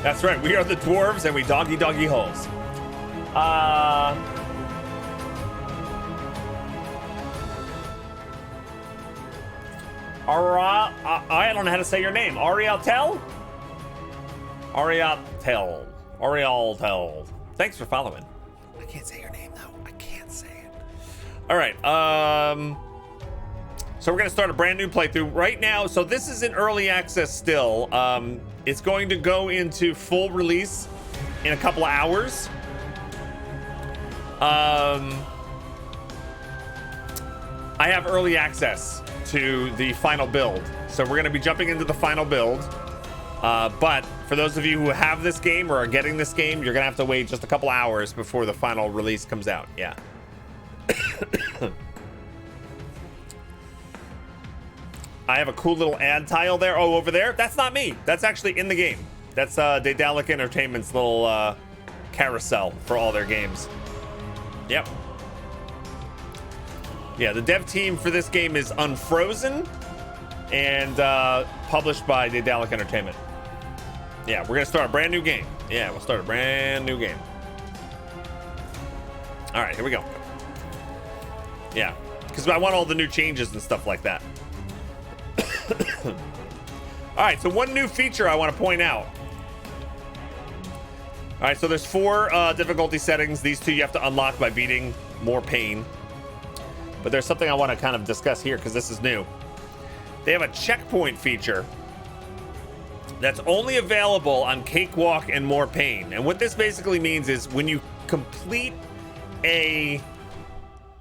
That's right. We are the dwarves, and we doggy holes. I don't know how to say your name. Ariatel? Ariatel. Thanks for following. I can't say your name though. I can't say it. All right. So we're gonna start a brand new playthrough right now. So this is in early access still. It's going to go into full release in a couple of hours. I have early access to the final build, so we're going to be jumping into the final build, but for those of you who have this game or are getting this game, you're gonna have to wait just a couple hours before the final release comes out. Yeah. I have a cool little ad tile there. Oh, over there, that's not me, that's actually in the game. That's Daedalic Entertainment's little carousel for all their games. Yep. Yeah, the dev team for this game is Unfrozen and published by Daedalic Entertainment. Yeah, we're gonna start a brand new game. Yeah, we'll start a brand new game. All right, here we go. Yeah, because I want all the new changes and stuff like that. All right, so one new feature I want to point out. All right, so there's 4 difficulty settings. These 2 you have to unlock by beating more pain. But there's something I want to kind of discuss here because this is new. They have a checkpoint feature that's only available on Cakewalk and More Pain. And what this basically means is when you complete a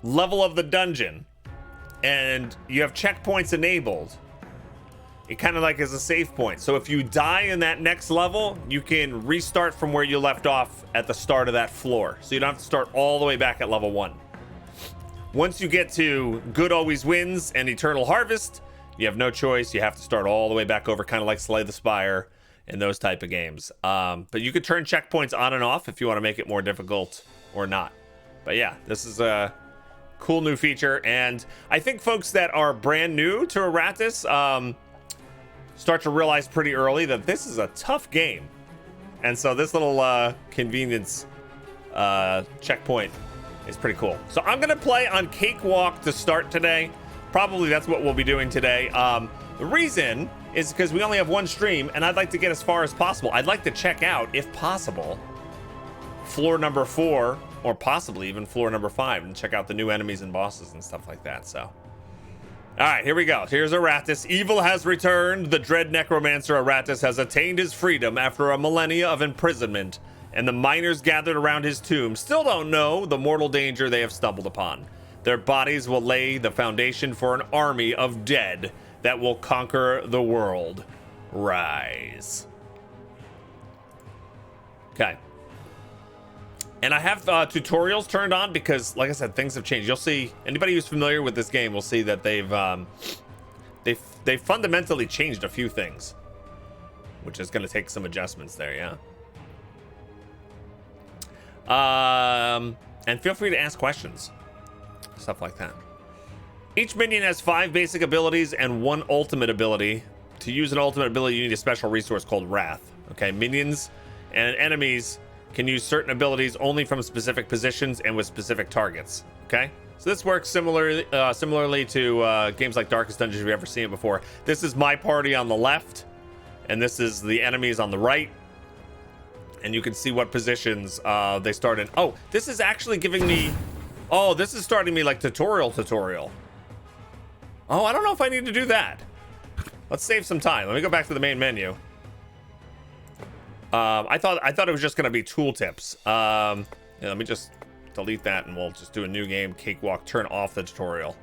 level of the dungeon and you have checkpoints enabled, it kind of like is a save point. So if you die in that next level, you can restart from where you left off at the start of that floor. So you don't have to start all the way back at level 1. Once you get to Good Always Wins and Eternal Harvest, you have no choice. You have to start all the way back over, kind of like Slay the Spire and those type of games. But you could turn checkpoints on and off if you want to make it more difficult or not. But yeah, this is a cool new feature. And I think folks that are brand new to Iratus start to realize pretty early that this is a tough game. And so this little convenience checkpoint is pretty cool. So I'm gonna play on Cakewalk to start today. Probably that's what we'll be doing today. The reason is because we only have one stream and I'd like to get as far as possible. I'd like to check out, if possible, floor number 4 or possibly even floor number 5 and check out the new enemies and bosses and stuff like that. So, all right, here we go. Here's Iratus. Evil has returned. The dread necromancer Iratus has attained his freedom after a millennia of imprisonment, and the miners gathered around his tomb still don't know the mortal danger they have stumbled upon. Their bodies will lay the foundation for an army of dead that will conquer the world. Rise. Okay. And I have tutorials turned on because, like I said, things have changed. You'll see, anybody who's familiar with this game will see that they've fundamentally changed a few things, which is going to take some adjustments there, yeah. And feel free to ask questions, stuff like that. Each minion has 5 basic abilities and 1 ultimate ability. To use an ultimate ability, you need a special resource called Wrath. Okay, minions and enemies can use certain abilities only from specific positions and with specific targets. Okay, so this works similarly to games like Darkest Dungeon, if you've ever seen it before. This is my party on the left, and this is the enemies on the right. And you can see what positions they start in. Oh, this is actually giving me... Oh, this is starting me like tutorial. Oh, I don't know if I need to do that. Let's save some time. Let me go back to the main menu. I thought it was just going to be tooltips. Yeah, let me just delete that and we'll just do a new game. Cakewalk, turn off the tutorial.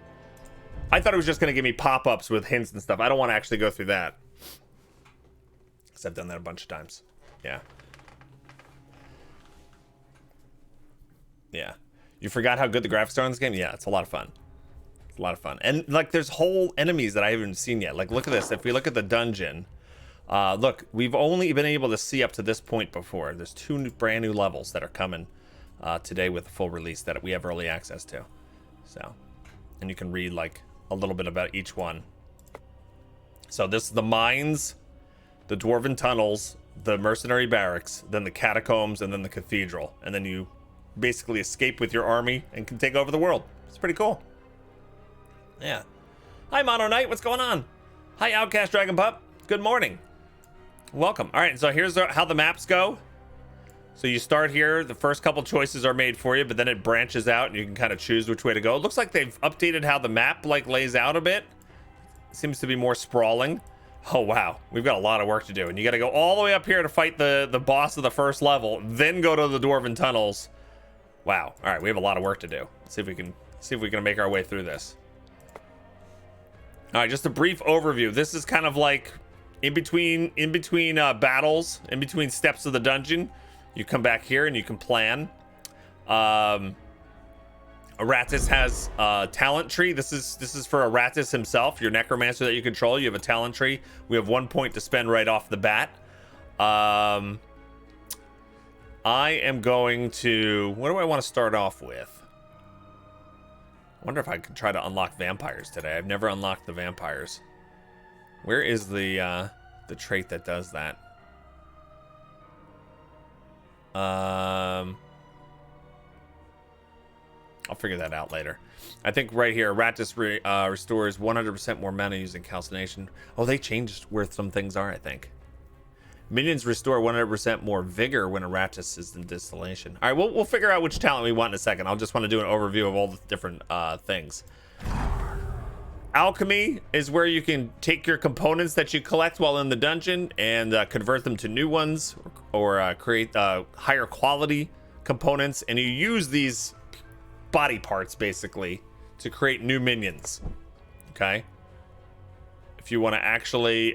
I thought it was just going to give me pop-ups with hints and stuff. I don't want to actually go through that, because I've done that a bunch of times. Yeah. Yeah. You forgot how good the graphics are in this game? Yeah, it's a lot of fun. It's a lot of fun. And like there's whole enemies that I haven't seen yet. Like look at this. If we look at the dungeon, look, we've only been able to see up to this point before. There's 2 brand new levels that are coming today with the full release that we have early access to. So, and you can read like a little bit about each one. So this is the mines, the dwarven tunnels, the mercenary barracks, then the catacombs, and then the cathedral. And then you basically escape with your army and can take over the world. It's pretty cool. Yeah. Hi, Mono Knight. What's going on? Hi, Outcast Dragon Pup. Good morning. Welcome. All right, so here's how the maps go. So you start here. The first couple choices are made for you, but then it branches out, and you can kind of choose which way to go. It looks like they've updated how the map like lays out a bit. It seems to be more sprawling. Oh, wow. We've got a lot of work to do, and you got to go all the way up here to fight the boss of the first level, then go to the Dwarven Tunnels. Wow. All right, we have a lot of work to do. Let's see if we can make our way through this. All right, just a brief overview. This is kind of like in between battles, in between steps of the dungeon. You come back here and you can plan. Iratus has a talent tree. This is for Iratus himself, your necromancer that you control. You have a talent tree. We have 1 point to spend right off the bat. I am going to... What do I want to start off with? I wonder if I could try to unlock vampires today. I've never unlocked the vampires. Where is the trait that does that? I'll figure that out later. I think right here, Iratus restores 100% more mana using calcination. Oh, they changed where some things are, I think. Minions restore 100% more vigor when Iratus is in distillation. All right, we'll figure out which talent we want in a second. I'll just want to do an overview of all the different things. Alchemy is where you can take your components that you collect while in the dungeon and convert them to new ones, or create higher quality components, and you use these body parts basically to create new minions. Okay, if you want to actually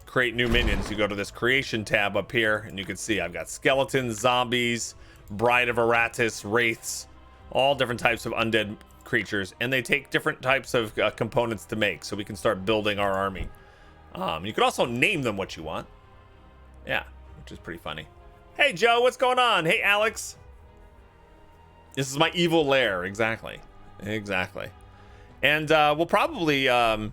create new minions, you go to this creation tab up here, and you can see I've got skeletons, zombies, Bride of Iratus, wraiths, all different types of undead creatures, and they take different types of components to make, so we can start building our army. You could also name them what you want. Yeah, which is pretty funny. Hey Joe, what's going on? Hey Alex. This is my evil lair. Exactly. And we'll probably let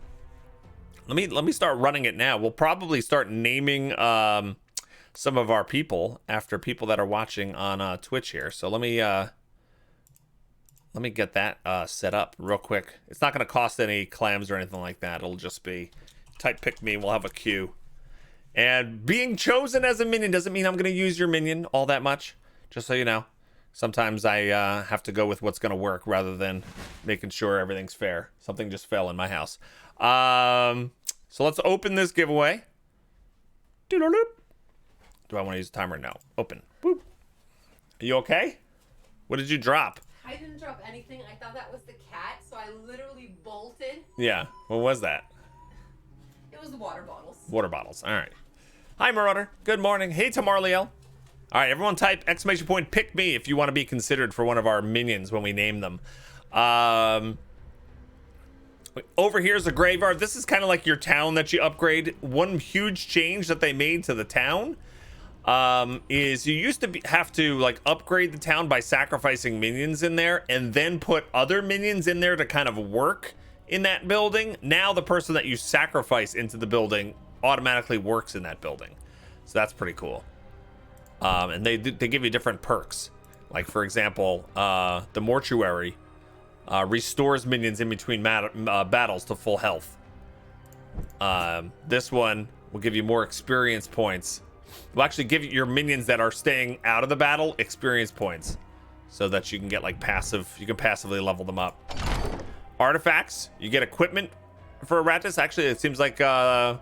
me start running it now. We'll probably start naming some of our people after people that are watching on Twitch here. So let me get that set up real quick. It's not going to cost any clams or anything like that. It'll just be type pick me. We'll have a queue. And being chosen as a minion doesn't mean I'm going to use your minion all that much. Just so you know. Sometimes I have to go with what's going to work rather than making sure everything's fair. Something just fell in my house. So let's open this giveaway. Doodle-loop. Do I want to use a timer? No. Open. Boop. Are you okay? What did you drop? I didn't drop anything. I thought that was the cat, so I literally bolted. Yeah. What was that? It was the water bottles. Water bottles. All right. Hi, Marauder. Good morning. Hey, Tamarliel. All right, everyone type exclamation point pick me if you want to be considered for one of our minions when we name them. Over here is a graveyard. This is kind of like your town that you upgrade. One huge change that they made to the town is you used to have to like upgrade the town by sacrificing minions in there and then put other minions in there to kind of work in that building. Now the person that you sacrifice into the building automatically works in that building. So that's pretty cool. And they give you different perks. Like, for example, the mortuary restores minions in between battles to full health. This one will give you more experience points. Will actually give your minions that are staying out of the battle experience points, so that you can get like you can passively level them up. Artifacts, you get equipment for Iratus. Actually, it seems like because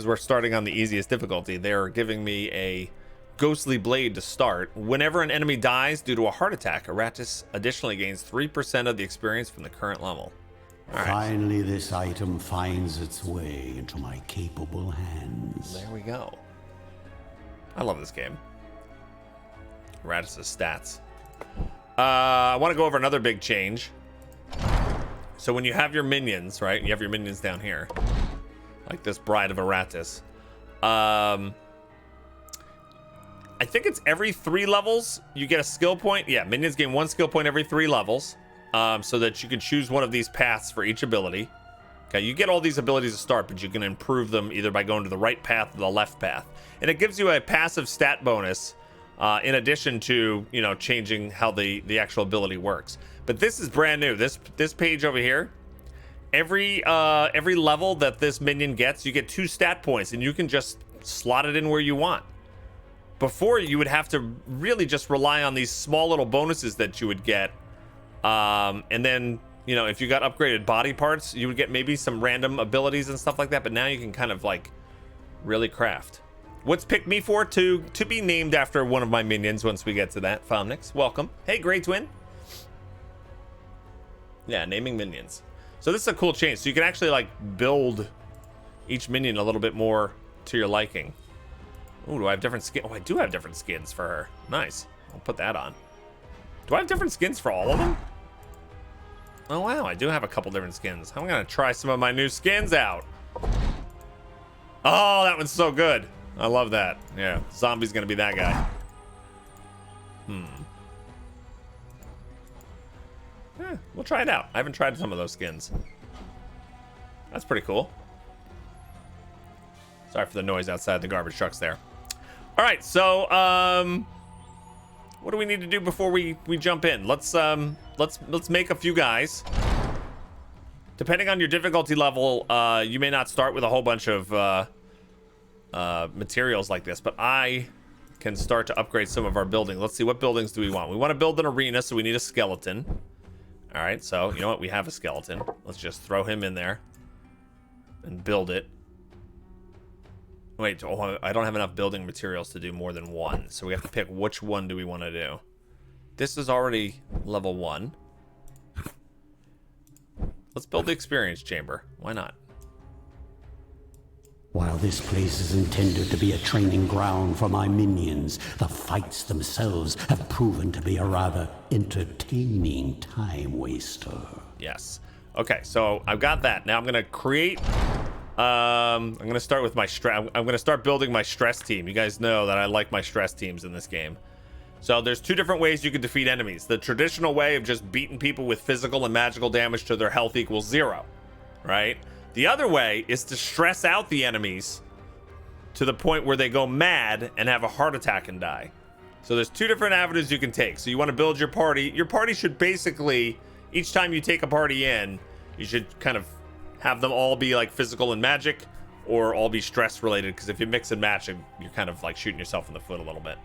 we're starting on the easiest difficulty, they're giving me a ghostly blade to start. Whenever an enemy dies due to a heart attack, Iratus additionally gains 3% of the experience from the current level. Right. Finally, this item finds its way into my capable hands. There we go. I love this game. Iratus' stats. I want to go over another big change. So when you have your minions, right? You have your minions down here, like this Bride of Iratus. I think it's every 3 levels you get a skill point. Yeah, minions gain 1 skill point every 3 levels, so that you can choose one of these paths for each ability. Okay, you get all these abilities to start, but you can improve them either by going to the right path or the left path. And it gives you a passive stat bonus in addition to, you know, changing how the actual ability works. But this is brand new. This page over here, every level that this minion gets, you get 2 stat points, and you can just slot it in where you want. Before, you would have to really just rely on these small little bonuses that you would get. And then, you know, if you got upgraded body parts, you would get maybe some random abilities and stuff like that. But now you can kind of like really craft. What's picked me for? To be named after one of my minions once we get to that. Fomnix, welcome. Hey, Great Twin. Yeah, naming minions. So this is a cool change. So you can actually like build each minion a little bit more to your liking. Oh, do I have different skin? Oh, I do have different skins for her. Nice. I'll put that on. Do I have different skins for all of them? Oh, wow. I do have a couple different skins. I'm going to try some of my new skins out. Oh, that one's so good. I love that. Yeah, Zombie's going to be that guy. We'll try it out. I haven't tried some of those skins. That's pretty cool. Sorry for the noise outside the garbage trucks there. All right, so what do we need to do before we jump in? Let's make a few guys. Depending on your difficulty level, you may not start with a whole bunch of materials like this, but I can start to upgrade some of our buildings. Let's see, what buildings do we want? We want to build an arena, so we need a skeleton. All right, so you know what? We have a skeleton. Let's just throw him in there and build it. Wait, oh, I don't have enough building materials to do more than one, so we have to pick which one do we want to do. This is already level 1. Let's build the experience chamber. Why not? While this place is intended to be a training ground for my minions, the fights themselves have proven to be a rather entertaining time waster. Yes. Okay, so I've got that. Now I'm going to create... I'm going to start with my stress. I'm going to start building my stress team. You guys know that I like my stress teams in this game. So there's 2 different ways you can defeat enemies. The traditional way of just beating people with physical and magical damage to their health equals 0, right? The other way is to stress out the enemies to the point where they go mad and have a heart attack and die. So there's 2 different avenues you can take. So you want to build your party. Your party should basically, each time you take a party in, you should kind of have them all be like physical and magic, or all be stress related, because if you mix and match, you're kind of like shooting yourself in the foot a little bit.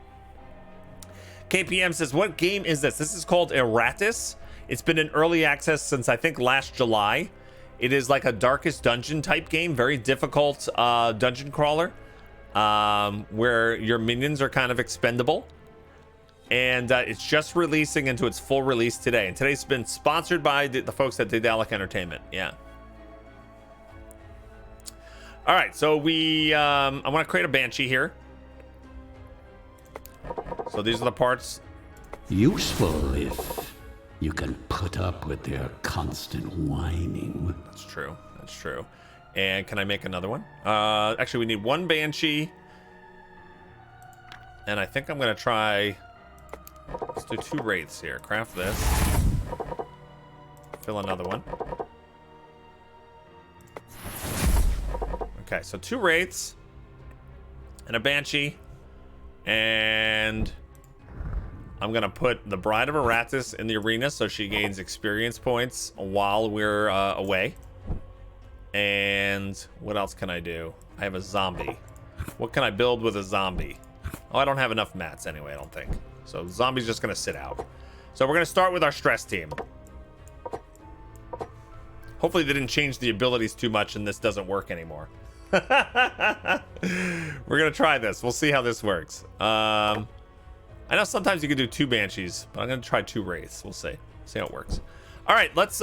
KPM says, what game is this? This is called Iratus. It's been in early access since I think last July. It is like a Darkest Dungeon type game, very difficult dungeon crawler, where your minions are kind of expendable. And it's just releasing into its full release today. And today's been sponsored by the folks at Daedalic Entertainment. Yeah. All right, so I want to create a Banshee here. So these are the parts. Useful if you can put up with their constant whining. That's true. That's true. And can I make another one? Actually, we need 1 Banshee. And I think I'm going to try... Let's do 2 Wraiths here. Craft this. Fill another one. Okay, so 2 Wraiths. And a Banshee. And... I'm going to put the Bride of Iratus in the arena so she gains experience points while we're away. And what else can I do? I have a zombie. What can I build with a zombie? Oh, I don't have enough mats anyway, I don't think. So zombie's just going to sit out. So we're going to start with our stress team. Hopefully they didn't change the abilities too much and this doesn't work anymore. We're going to try this. We'll see how this works. I know sometimes you can do 2 Banshees, but I'm gonna try 2 Wraiths. We'll see how it works. All right, let's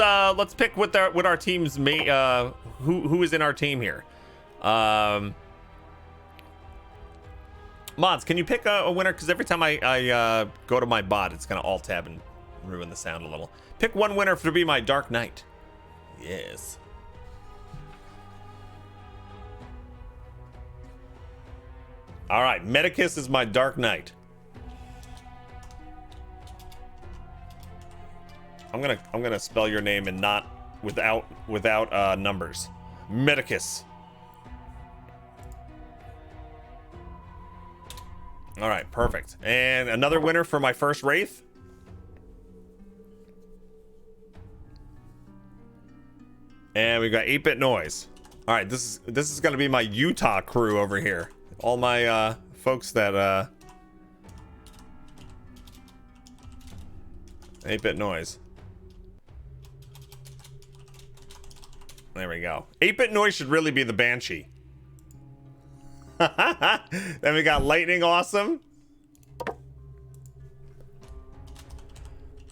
pick what our team's who is in our team here. Mods, can you pick a winner? Because every time I go to my bot, it's gonna alt tab and ruin the sound a little. Pick one winner to be my Dark Knight. Yes. All right, Medicus is my Dark Knight. I'm gonna spell your name and not without numbers. Medicus. All right, perfect. And another winner for my first Wraith. And we got 8-bit noise. All right, this is gonna be my Utah crew over here. All my folks that 8-bit noise. There we go. 8-bit noise should really be the Banshee. Then we got lightning awesome.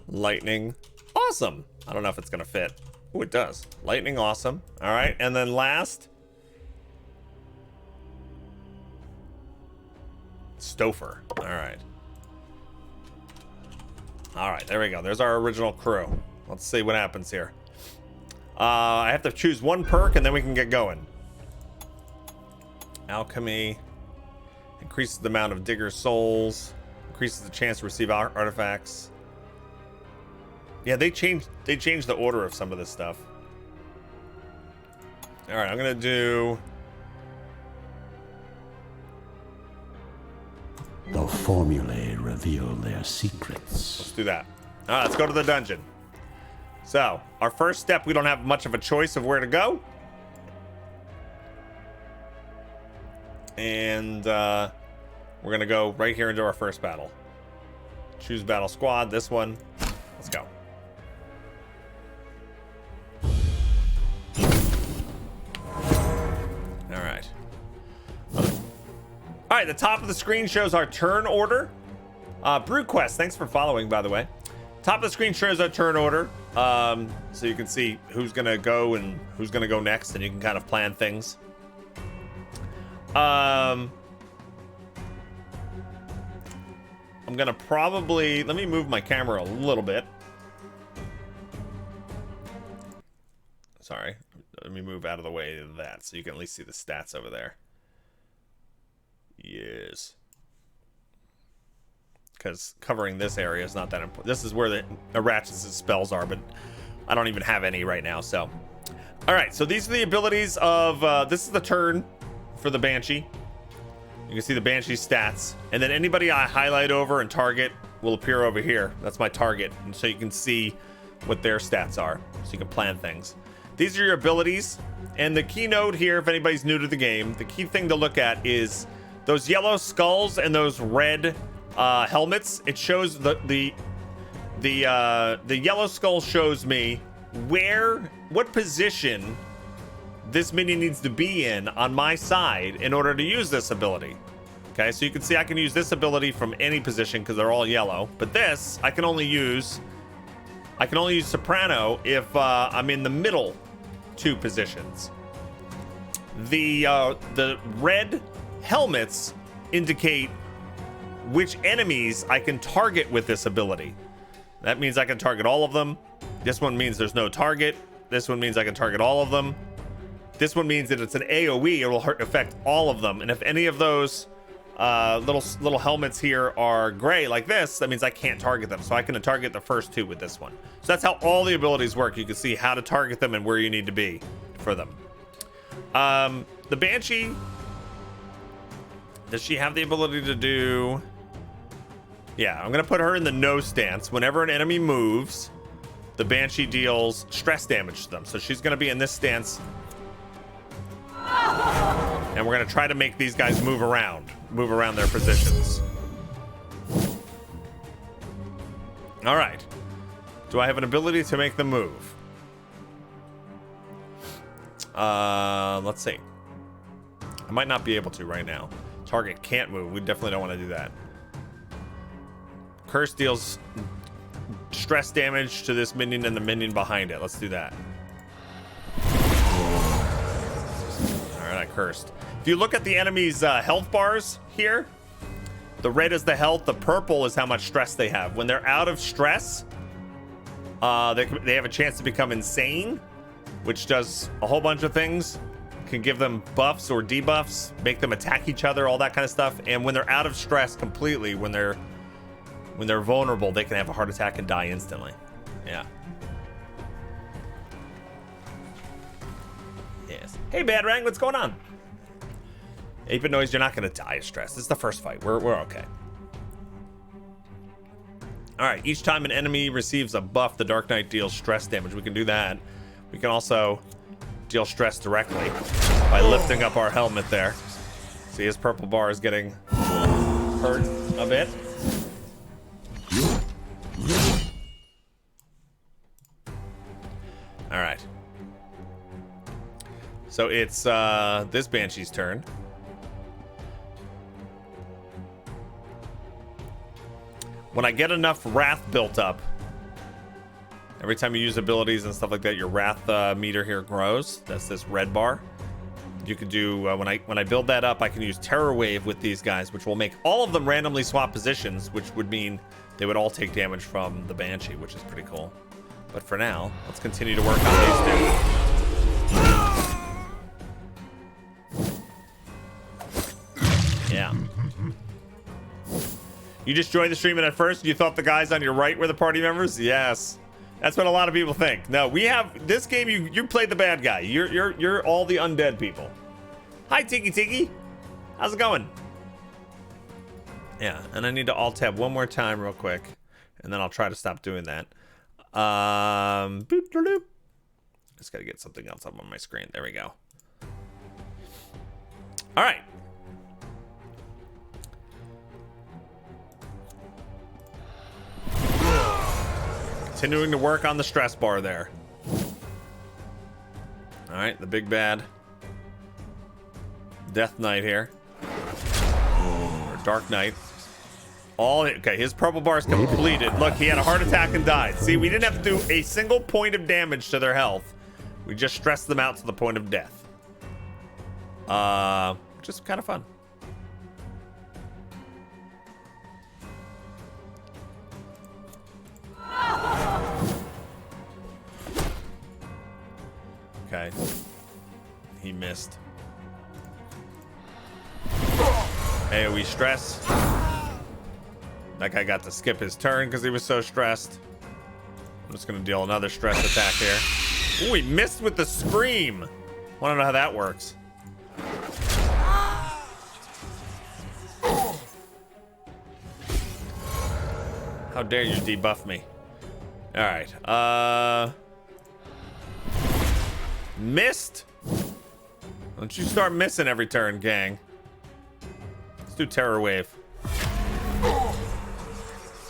Lightning awesome. I don't know if it's gonna fit. Oh, it does. Lightning awesome. All right, and then last, Stouffer. All right. All right, there we go. There's our original crew. Let's see what happens here. I have to choose one perk and then we can get going. Alchemy increases the amount of digger souls, increases the chance to receive artifacts. Yeah, they changed the order of some of this stuff. All right, I'm gonna do. The formulae reveal their secrets. Let's do that. All right, let's go to the dungeon. So, our first step, we don't have much of a choice of where to go. And we're going to go right here into our first battle. Choose battle squad, this one. Let's go. All right. All right, the top of the screen shows our turn order. BrewQuest, thanks for following, by the way. Top of the screen shows our turn order. So you can see who's gonna go and who's gonna go next, and you can kind of plan things. I'm gonna probably, let me move my camera a little bit. Sorry, let me move out of the way of that so you can at least see the stats over there. Yes. Because covering this area is not that important. This is where the Iratus' spells are, but I don't even have any right now, so. All right, so these are the abilities of, this is the turn for the Banshee. You can see the Banshee stats. And then anybody I highlight over and target will appear over here. That's my target. And so you can see what their stats are, so you can plan things. These are your abilities. And the keynote here, if anybody's new to the game, the key thing to look at is those yellow skulls and those red helmets. It shows the yellow skull shows me what position this minion needs to be in on my side in order to use this ability. Okay, so you can see I can use this ability from any position because they're all yellow, but this I can only use soprano if I'm in the middle two positions. The red helmets indicate which enemies I can target with this ability. That means I can target all of them. This one means there's no target. This one means I can target all of them. This one means that it's an AoE. It will affect all of them. And if any of those little helmets here are gray like this, that means I can't target them. So I can target the first two with this one. So that's how all the abilities work. You can see how to target them and where you need to be for them. The Banshee, does she have the ability to do... Yeah, I'm going to put her in the no stance. Whenever an enemy moves, the Banshee deals stress damage to them. So she's going to be in this stance. And we're going to try to make these guys move around their positions. All right. Do I have an ability to make them move? Let's see. I might not be able to right now. Target can't move. We definitely don't want to do that. Curse deals stress damage to this minion and the minion behind it. Let's do that. All right, I cursed. If you look at the enemy's health bars here, the red is the health, the purple is how much stress they have. When they're out of stress, they have a chance to become insane, which does a whole bunch of things. Can give them buffs or debuffs, make them attack each other, all that kind of stuff. And when they're out of stress completely, when they're vulnerable, they can have a heart attack and die instantly. Yeah. Yes. Hey, Bad Rang, what's going on? 8-bit noise, you're not going to die of stress. This is the first fight. We're okay. All right, each time an enemy receives a buff, the Dark Knight deals stress damage. We can do that. We can also deal stress directly by lifting up our helmet there. See, his purple bar is getting hurt a bit. All right. So it's this Banshee's turn. When I get enough wrath built up, every time you use abilities and stuff like that, your wrath meter here grows. That's this red bar. You could do when I build that up, I can use Terror Wave with these guys, which will make all of them randomly swap positions, which would mean they would all take damage from the Banshee, which is pretty cool. But for now, let's continue to work on these two. Yeah. You just joined the stream and at first you thought the guys on your right were the party members? Yes. That's what a lot of people think. No, we have this game. You played the bad guy. You're all the undead people. Hi, Tiki Tiki. How's it going? Yeah, and I need to alt tab one more time real quick, and then I'll try to stop doing that. Just gotta get something else up on my screen. There we go. All right. Continuing to work on the stress bar there. All right, the big bad Death Knight here, or Dark Knight. Okay, his purple bar is completed. Look, he had a heart attack and died. See, we didn't have to do a single point of damage to their health. We just stressed them out to the point of death. Just kind of fun. Okay. He missed. AoE stress. That guy got to skip his turn because he was so stressed. I'm just going to deal another stress attack here. Ooh, he missed with the scream. Want to know how that works. How dare you debuff me. All right. Missed. Don't you start missing every turn, gang. Let's do Terror Wave.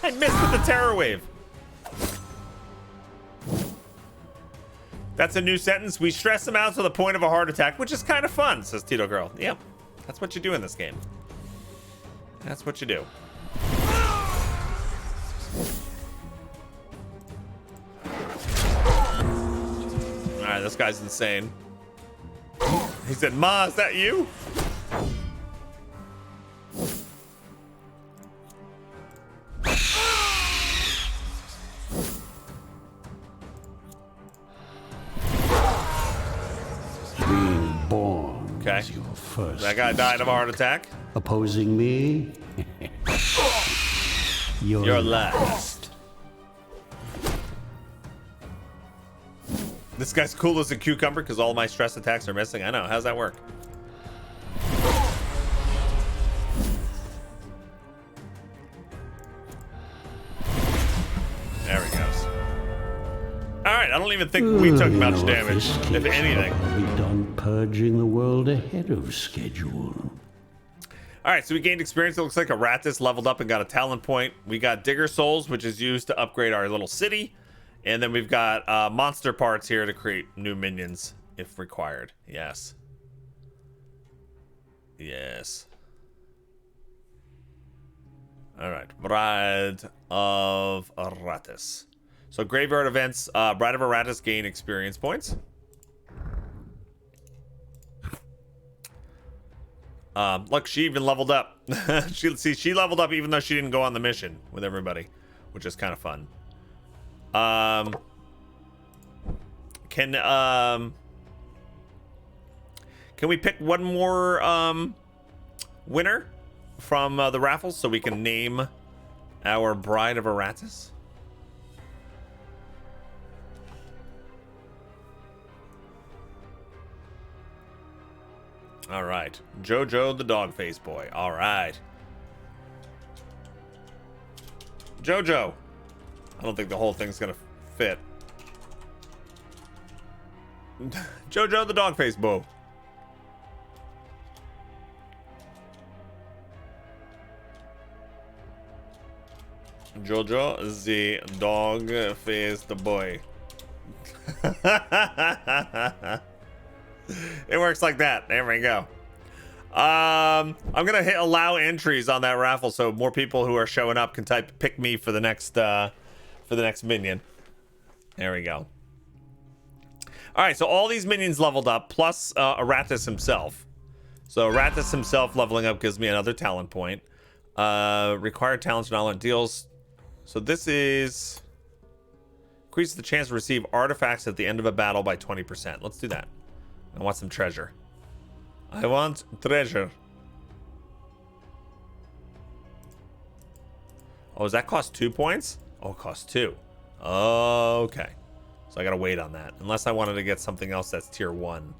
I missed with the Terror Wave. That's a new sentence. We stress them out to the point of a heart attack, which is kind of fun, says Tito Girl. Yep, that's what you do in this game. That's what you do. All right, this guy's insane. He said, "Ma, is that you?" Being born Okay. is your first. That guy died of a heart attack. Opposing me? You're last. This guy's cool as a cucumber because all my stress attacks are missing. I know. How's that work? There he goes. All right. I don't even think we took much damage, if anything. I'll be done purging the world ahead of schedule. All right, so we gained experience. It looks like Iratus leveled up and got a talent point. We got Digger Souls, which is used to upgrade our little city. And then we've got monster parts here to create new minions if required. Yes. Yes. All right, Bride of Iratus. So graveyard events, Bride of Iratus gain experience points. Look, she even leveled up. She leveled up even though she didn't go on the mission with everybody, which is kind of fun. Can we pick one more winner from the raffles so we can name our Bride of Iratus? All right. Jojo the dog face boy. All right. Jojo. I don't think the whole thing's gonna fit. Jojo the dog face boy. Jojo the dog faced boy. It works like that. There we go. I'm gonna hit allow entries on that raffle so more people who are showing up can type pick me for the next minion. There we go. All right, so all these minions leveled up plus Iratus himself. So Iratus himself leveling up gives me another talent point. Required talents and all in deals. So this is increases the chance to receive artifacts at the end of a battle by 20%. Let's do that. I want some treasure. I want treasure. Oh, does that cost 2 points? Oh, it costs 2. Okay. So I gotta wait on that. Unless I wanted to get something else that's tier 1.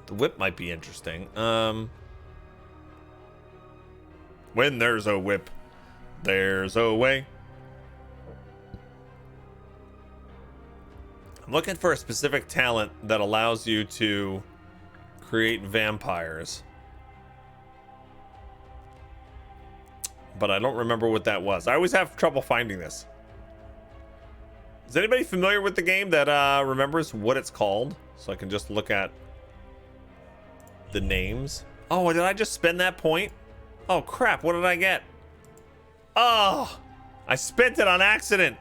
The whip might be interesting. When there's a whip, there's a way. I'm looking for a specific talent that allows you to create vampires. But I don't remember what that was. I always have trouble finding this. Is anybody familiar with the game that remembers what it's called? So I can just look at the names. Oh, did I just spend that point? Oh, crap. What did I get? Oh, I spent it on accident.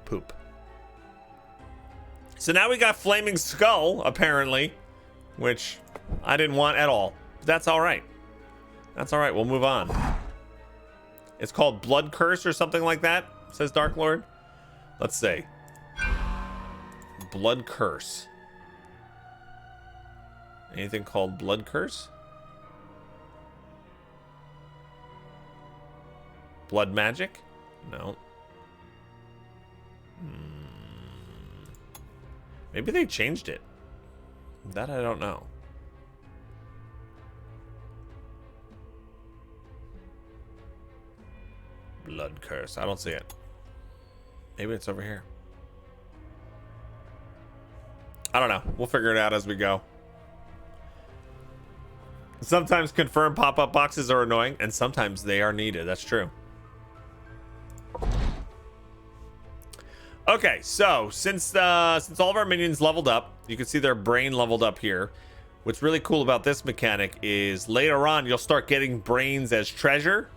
Poop. So now we got Flaming Skull, apparently, which I didn't want at all. That's all right. That's all right. We'll move on. It's called Blood Curse or something like that, says Dark Lord. Let's see. Blood Curse. Anything called Blood Curse? Blood Magic? No. Maybe they changed it. That I don't know. Blood Curse. I don't see it. Maybe it's over here. I don't know. We'll figure it out as we go. Sometimes confirmed pop-up boxes are annoying, and sometimes they are needed. That's true. Okay, so since all of our minions leveled up, you can see their brain leveled up here. What's really cool about this mechanic is later on you'll start getting brains as treasure,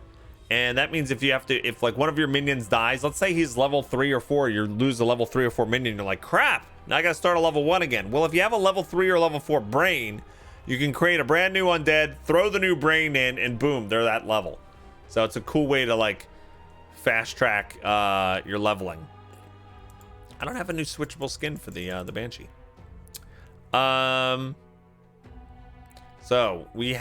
and that means if like one of your minions dies, let's say he's level 3 or 4, you lose a level 3 or 4 minion, you're like, crap, now I gotta start a level 1 again. Well, if you have a level 3 or level 4 brain, you can create a brand new undead, throw the new brain in, and boom, they're that level. So it's a cool way to like fast track your leveling. I don't have a new switchable skin for the Banshee. So we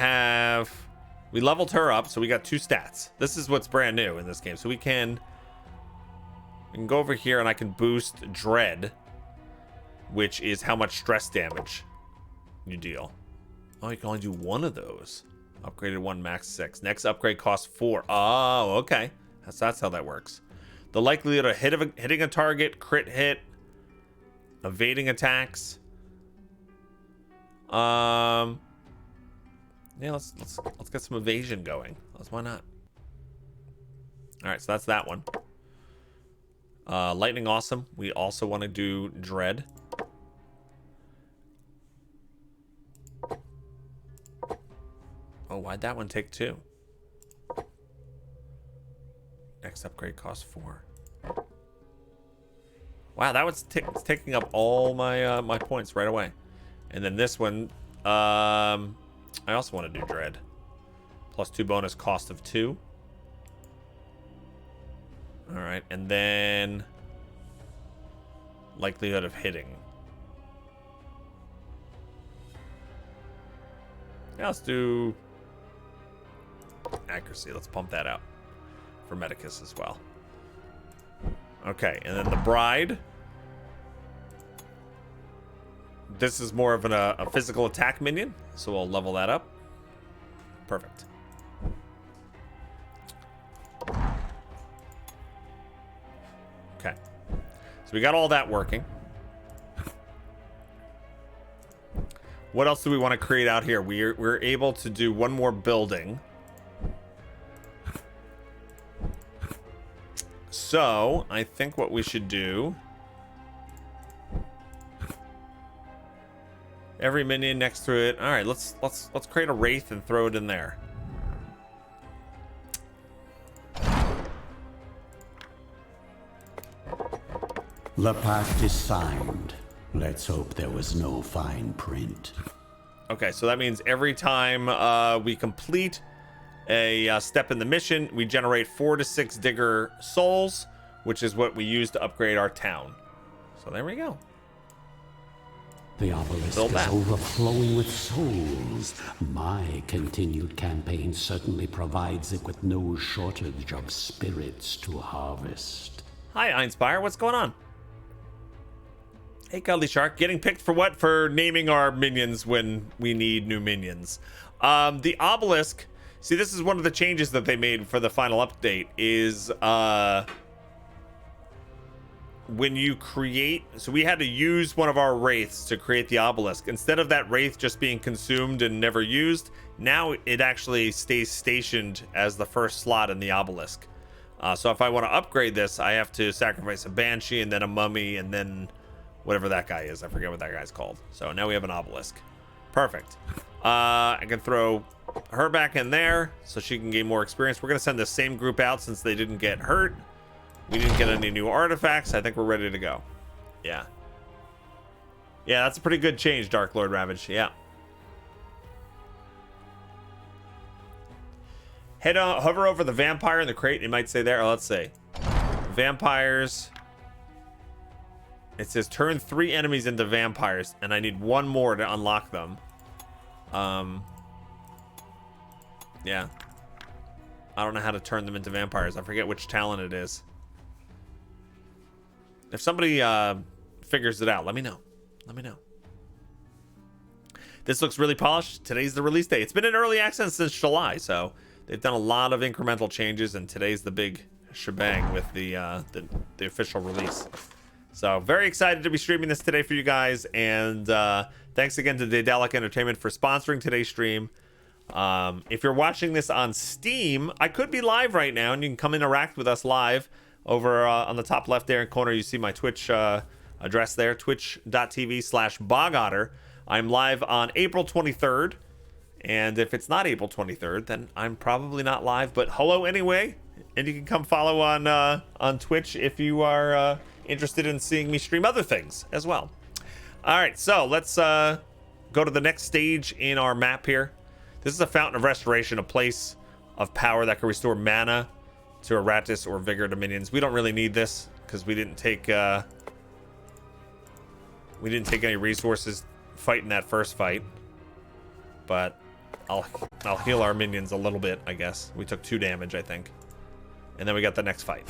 leveled her up, so we got 2 stats. This is what's brand new in this game. So we can go over here and I can boost Dread, which is how much stress damage you deal. Oh, you can only do 1 of those. Upgraded 1, max 6. Next upgrade costs 4. Oh, okay. That's how that works. The likelihood of hitting a target, crit hit, evading attacks. Yeah, let's get some evasion going. Why not? All right, so that's that one. Lightning Awesome. We also want to do Dread. Oh, why'd that one take 2? Next upgrade costs 4. Wow, that was taking up all my my points right away. And then this one, I also want to do Dread. Plus 2 bonus cost of 2. All right, and then likelihood of hitting. Yeah, let's do accuracy. Let's pump that out for Medicus as well. Okay, and then the bride. This is more of a physical attack minion, so we'll level that up. Perfect. Okay. So we got all that working. What else do we want to create out here? We're able to do one more building. So, I think what we should do... Every minion next to it. All right, let's create a wraith and throw it in there. The pact is signed. Let's hope there was no fine print. Okay, so that means every time we complete a step in the mission, we generate 4 to 6 digger souls, which is what we use to upgrade our town. So there we go. The obelisk is overflowing with souls. My continued campaign certainly provides it with no shortage of spirits to harvest. Hi, Einspire. What's going on? Hey, Cuddly Shark. Getting picked for what? For naming our minions when we need new minions. The obelisk... See, this is one of the changes that they made for the final update is... when you create, so we had to use one of our wraiths to create the obelisk. Instead of that wraith just being consumed and never used, now it actually stays stationed as the first slot in the obelisk. So if I want to upgrade this, I have to sacrifice a Banshee and then a mummy and then whatever that guy is. I forget what that guy's called. So now we have an obelisk. Perfect. I can throw her back in there so she can gain more experience. We're going to send the same group out since they didn't get hurt. We didn't get any new artifacts. I think we're ready to go. Yeah. Yeah, that's a pretty good change, Dark Lord Ravage. Yeah. Hover over the vampire in the crate. It might say there. Oh, let's see. Vampires. It says turn 3 enemies into vampires, and I need 1 more to unlock them. Yeah. I don't know how to turn them into vampires. I forget which talent it is. If somebody figures it out, let me know. Let me know. This looks really polished. Today's the release day. It's been in early access since July, so they've done a lot of incremental changes, and today's the big shebang with the official release. So very excited to be streaming this today for you guys, and thanks again to Daedalic Entertainment for sponsoring today's stream. If you're watching this on Steam, I could be live right now, and you can come interact with us live. Over on the top left there in corner, you see my Twitch address there, twitch.tv/Bog Otter. I'm live on April 23rd, and if it's not April 23rd, then I'm probably not live, but hello anyway, and you can come follow on Twitch if you are interested in seeing me stream other things as well. All right, so let's go to the next stage in our map here. This is a Fountain of Restoration, a place of power that can restore mana to Iratus or Vigor to minions. We don't really need this because we didn't take any resources fighting that first fight. But I'll heal our minions a little bit, I guess. We took 2 damage, I think. And then we got the next fight.